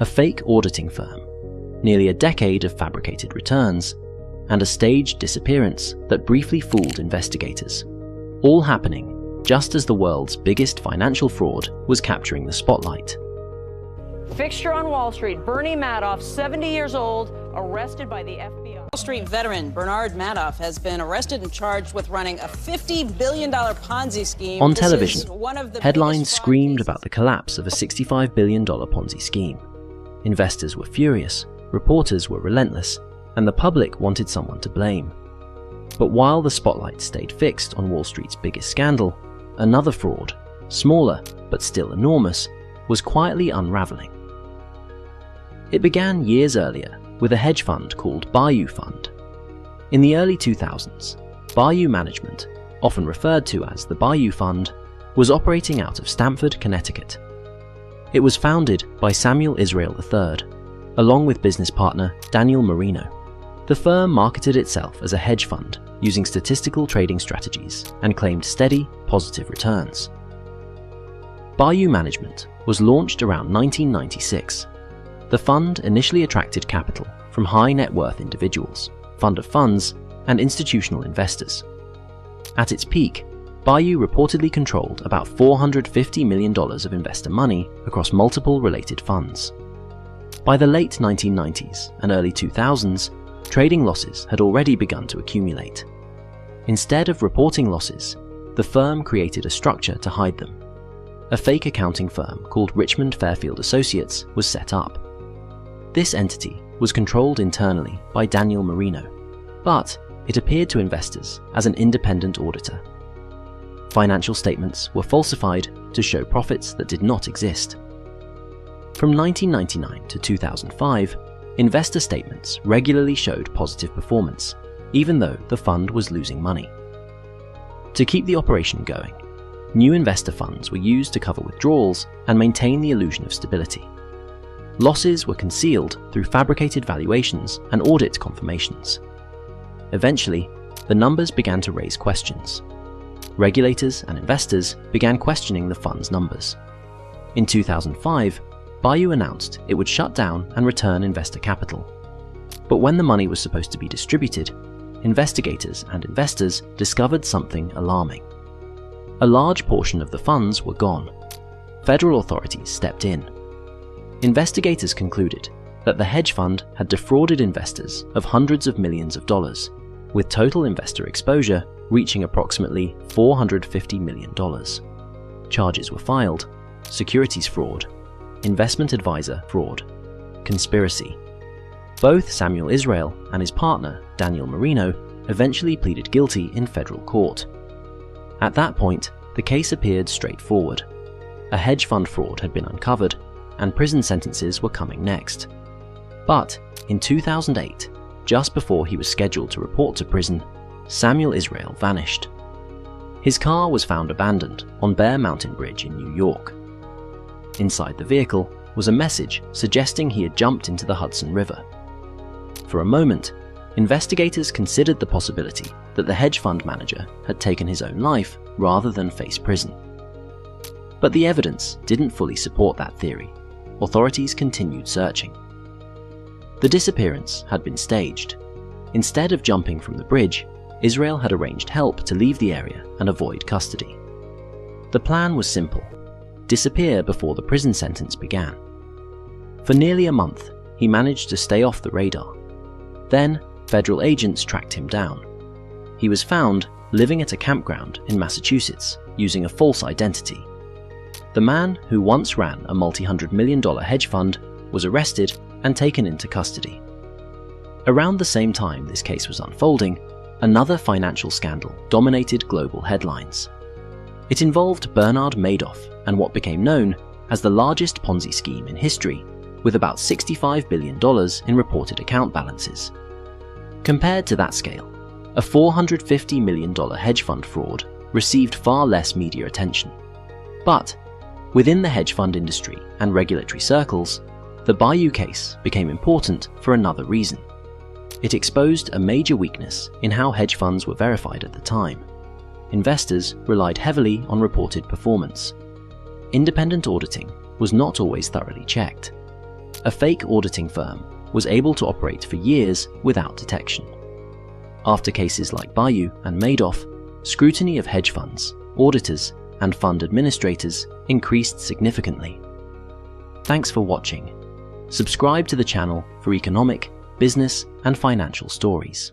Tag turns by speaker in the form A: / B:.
A: a fake auditing firm, nearly a decade of fabricated returns, and a staged disappearance that briefly fooled investigators, all happening just as the world's biggest financial fraud was capturing the spotlight.
B: Fixture on Wall Street, Bernie Madoff, 70 years old, arrested by the FBI.
C: Wall Street veteran Bernard Madoff has been arrested and charged with running a $50 billion Ponzi scheme.
A: On television, headlines screamed about the collapse of a $65 billion Ponzi scheme. Investors were furious, reporters were relentless, and the public wanted someone to blame. But while the spotlight stayed fixed on Wall Street's biggest scandal, another fraud, smaller but still enormous, was quietly unraveling. It began years earlier with a hedge fund called Bayou Fund. In the early 2000s, Bayou Management, often referred to as the Bayou Fund, was operating out of Stamford, Connecticut. It was founded by Samuel Israel III, along with business partner Daniel Marino. The firm marketed itself as a hedge fund using statistical trading strategies and claimed steady, positive returns. Bayou Management was launched around 1996. The fund initially attracted capital from high net worth individuals, fund of funds, and institutional investors. At its peak, Bayou reportedly controlled about $450 million of investor money across multiple related funds. By the late 1990s and early 2000s, trading losses had already begun to accumulate. Instead of reporting losses, the firm created a structure to hide them. A fake accounting firm called Richmond Fairfield Associates was set up. This entity was controlled internally by Daniel Marino, but it appeared to investors as an independent auditor. Financial statements were falsified to show profits that did not exist. From 1999 to 2005, investor statements regularly showed positive performance, even though the fund was losing money. To keep the operation going, new investor funds were used to cover withdrawals and maintain the illusion of stability. Losses were concealed through fabricated valuations and audit confirmations. Eventually, the numbers began to raise questions. Regulators and investors began questioning the fund's numbers. In 2005, Bayou announced it would shut down and return investor capital. But when the money was supposed to be distributed, investigators and investors discovered something alarming. A large portion of the funds were gone. Federal authorities stepped in. Investigators concluded that the hedge fund had defrauded investors of hundreds of millions of dollars, with total investor exposure reaching approximately $450 million. Charges were filed: securities fraud, investment advisor fraud, conspiracy. Both Samuel Israel and his partner, Daniel Marino, eventually pleaded guilty in federal court. At that point, the case appeared straightforward. A hedge fund fraud had been uncovered, and prison sentences were coming next. But in 2008, just before he was scheduled to report to prison, Samuel Israel vanished. His car was found abandoned on Bear Mountain Bridge in New York. Inside the vehicle was a message suggesting he had jumped into the Hudson River. For a moment, investigators considered the possibility that the hedge fund manager had taken his own life rather than face prison. But the evidence didn't fully support that theory. Authorities continued searching. The disappearance had been staged. Instead of jumping from the bridge, Israel had arranged help to leave the area and avoid custody. The plan was simple: disappear before the prison sentence began. For nearly a month, he managed to stay off the radar. Then, federal agents tracked him down. He was found living at a campground in Massachusetts using a false identity. The man who once ran a multi-hundred-million-dollar hedge fund was arrested and taken into custody. Around the same time this case was unfolding, another financial scandal dominated global headlines. It involved Bernard Madoff and what became known as the largest Ponzi scheme in history, with about $65 billion in reported account balances. Compared to that scale, a $450 million hedge fund fraud received far less media attention. But within the hedge fund industry and regulatory circles, the Bayou case became important for another reason. It exposed a major weakness in how hedge funds were verified at the time. Investors relied heavily on reported performance. Independent auditing was not always thoroughly checked. A fake auditing firm was able to operate for years without detection. After cases like Bayou and Madoff, scrutiny of hedge funds, auditors, and fund administrators increased significantly. Thanks for watching. Subscribe to the channel for economic, business, and financial stories.